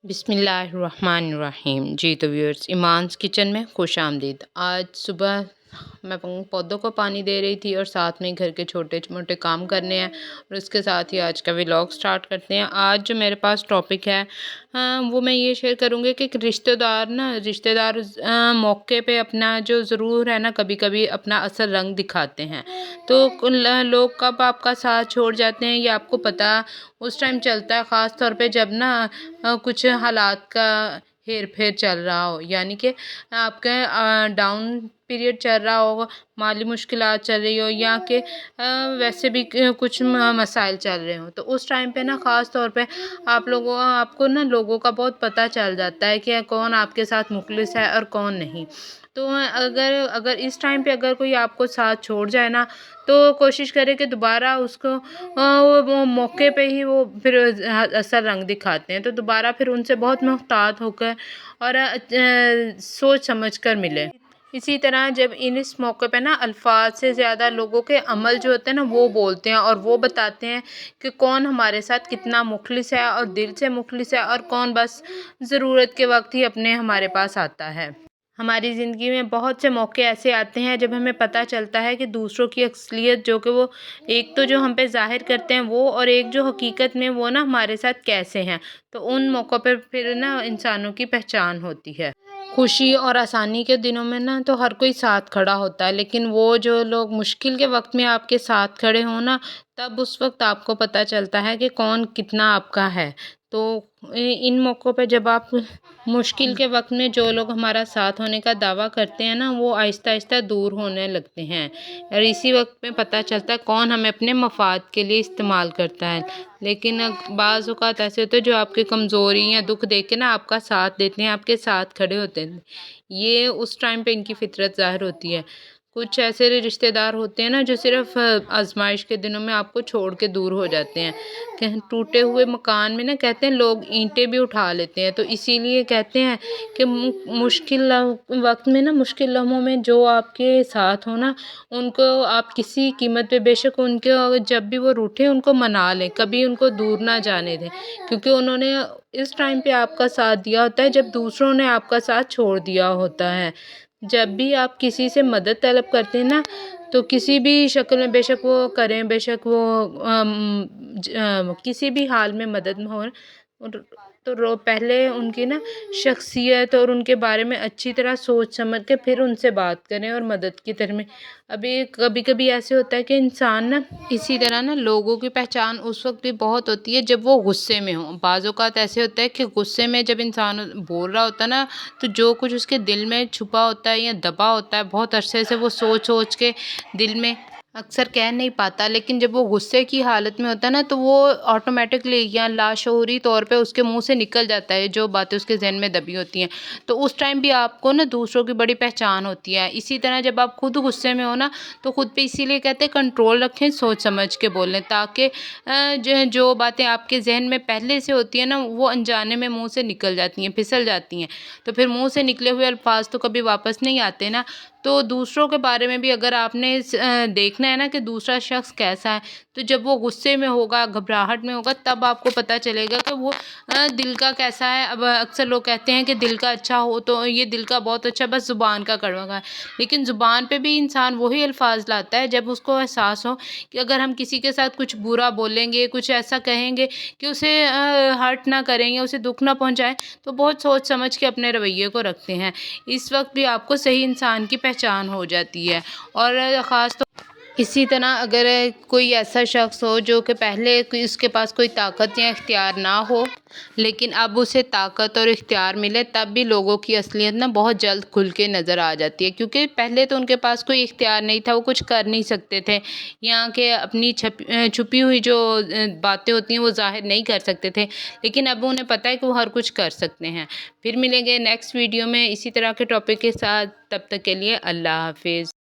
बिस्मिल्लाहिर्रहमानिर्रहीम। जी तो viewers, ईमान्स kitchen में खुश आमदीद। आज सुबह मैं पौधों को पानी दे रही थी और साथ में घर के छोटे मोटे काम करने हैं और उसके साथ ही आज का व्लॉग स्टार्ट करते हैं। आज जो मेरे पास टॉपिक है वो मैं ये शेयर करूँगी कि रिश्तेदार मौके पे अपना जो ज़रूर है ना, कभी कभी अपना असल रंग दिखाते हैं। तो लोग कब आपका साथ छोड़ जाते हैं ये आपको पता उस टाइम चलता है, ख़ास तौर पे जब ना कुछ हालात का हेर फेर चल रहा हो, यानी कि आपके डाउन पीरियड चल रहा हो, माली मुश्किलात चल रही हो, या कि वैसे भी कुछ मसाइल चल रहे हो। तो उस टाइम पे ना ख़ास तौर पे आपको ना लोगों का बहुत पता चल जाता है कि कौन आपके साथ मुखलिस है और कौन नहीं। तो अगर इस टाइम पे अगर कोई आपको साथ छोड़ जाए ना, तो कोशिश करें कि दोबारा उसको वो मौके पे ही वो फिर असल रंग दिखाते हैं। तो दोबारा फिर उनसे बहुत मुहतात होकर और सोच समझ कर मिले। इसी तरह जब इस मौके पे ना अल्फाज से ज़्यादा लोगों के अमल जो होते हैं ना वो बोलते हैं और वो बताते हैं कि कौन हमारे साथ कितना मुखलिस है और दिल से मुखलिस है और कौन बस ज़रूरत के वक्त ही अपने हमारे पास आता है। हमारी ज़िंदगी में बहुत से मौके ऐसे आते हैं जब हमें पता चलता है कि दूसरों की असलियत जो कि वो एक तो जो हम पे ज़ाहिर करते हैं वो, और एक जो हकीकत में वो ना हमारे साथ कैसे हैं। तो उन मौक़ों पर फिर ना इंसानों की पहचान होती है। खुशी और आसानी के दिनों में ना तो हर कोई साथ खड़ा होता है, लेकिन वो जो लोग मुश्किल के वक्त में आपके साथ खड़े हों ना, तब उस वक्त आपको पता चलता है कि कौन कितना आपका है। तो इन मौक़ों पे जब आप मुश्किल के वक्त में जो लोग हमारा साथ होने का दावा करते हैं ना, वो आहिस्ता आहिस्ता दूर होने लगते हैं और इसी वक्त में पता चलता है कौन हमें अपने मफाद के लिए इस्तेमाल करता है। लेकिन बाज़ औक़ात ऐसे होते हैं जो आपकी कमज़ोरी या दुख देख के ना आपका साथ देते हैं, आपके साथ खड़े होते हैं। ये उस टाइम पे इनकी फ़ितरत ज़ाहिर होती है। कुछ ऐसे रिश्तेदार होते हैं ना जो सिर्फ़ आज़माइश के दिनों में आपको छोड़ के दूर हो जाते हैं। टूटे हुए मकान में ना कहते हैं लोग ईंटें भी उठा लेते हैं। तो इसीलिए कहते हैं कि मुश्किल वक्त में ना, मुश्किल लम्हों में जो आपके साथ हो ना, उनको आप किसी कीमत पे बेशक उनके जब भी वो रूठे उनको मना लें, कभी उनको दूर ना जाने दें, क्योंकि उन्होंने इस टाइम पे आपका साथ दिया होता है जब दूसरों ने आपका साथ छोड़ दिया होता है। जब भी आप किसी से मदद तलब करते हैं ना, तो किसी भी शक्ल में बेशक वो करें, बेशक वो किसी भी हाल में मदद में हो, तो पहले उनकी ना शख्सियत और उनके बारे में अच्छी तरह सोच समझ के फिर उनसे बात करें और मदद की तरफ में। अभी कभी कभी ऐसे होता है कि इंसान ना, इसी तरह ना लोगों की पहचान उस वक्त भी बहुत होती है जब वो गुस्से में हो। बाज़ औक़ात ऐसे होता है कि गुस्से में जब इंसान बोल रहा होता है ना, तो जो कुछ उसके दिल में छुपा होता है या दबा होता है बहुत अरसे से, वो सोच सोच के दिल में अक्सर कह नहीं पाता, लेकिन जब वो गुस्से की हालत में होता है ना, तो वो ऑटोमेटिकली या लाशऊरी तौर पे उसके मुंह से निकल जाता है जो बातें उसके जहन में दबी होती हैं। तो उस टाइम भी आपको ना दूसरों की बड़ी पहचान होती है। इसी तरह जब आप खुद गुस्से में हो ना, तो खुद पे इसीलिए कहते हैं कंट्रोल रखें, सोच समझ के बोलें, ताकि जो बातें आपके जहन में पहले से होती हैं ना, वो अनजाने में मुंह से निकल जाती हैं, फिसल जाती हैं। तो फिर मुंह से निकले हुए अल्फाज तो कभी वापस नहीं आते ना। तो दूसरों के बारे में भी अगर आपने देखना है ना कि दूसरा शख्स कैसा है, तो जब वो गुस्से में होगा, घबराहट में होगा, तब आपको पता चलेगा कि वो दिल का कैसा है। अब अक्सर लोग कहते हैं कि दिल का अच्छा हो, तो ये दिल का बहुत अच्छा, बस ज़ुबान का कड़वा है। लेकिन ज़ुबान पे भी इंसान वही अल्फाज लाता है जब उसको एहसास हो कि अगर हम किसी के साथ कुछ बुरा बोलेंगे, कुछ ऐसा कहेंगे कि उसे हर्ट ना करेंगे, उसे दुख ना पहुँचाएं, तो बहुत सोच समझ के अपने रवैये को रखते हैं। इस वक्त भी आपको सही इंसान की पहचान हो जाती है। और ख़ास इसी तरह अगर कोई ऐसा शख्स हो जो कि पहले उसके पास कोई ताकत या इख्तियार ना हो, लेकिन अब उसे ताकत और इख्तियार मिले, तब भी लोगों की असलियत ना बहुत जल्द खुल के नज़र आ जाती है, क्योंकि पहले तो उनके पास कोई इख्तियार नहीं था, वो कुछ कर नहीं सकते थे, यहाँ के अपनी छुपी हुई जो बातें होती हैं वो ज़ाहिर नहीं कर सकते थे। लेकिन अब उन्हें पता है कि वो हर कुछ कर सकते हैं। फिर मिलेंगे नेक्स्ट वीडियो में इसी तरह के टॉपिक के साथ, तब तक के लिए अल्लाह हाफिज़।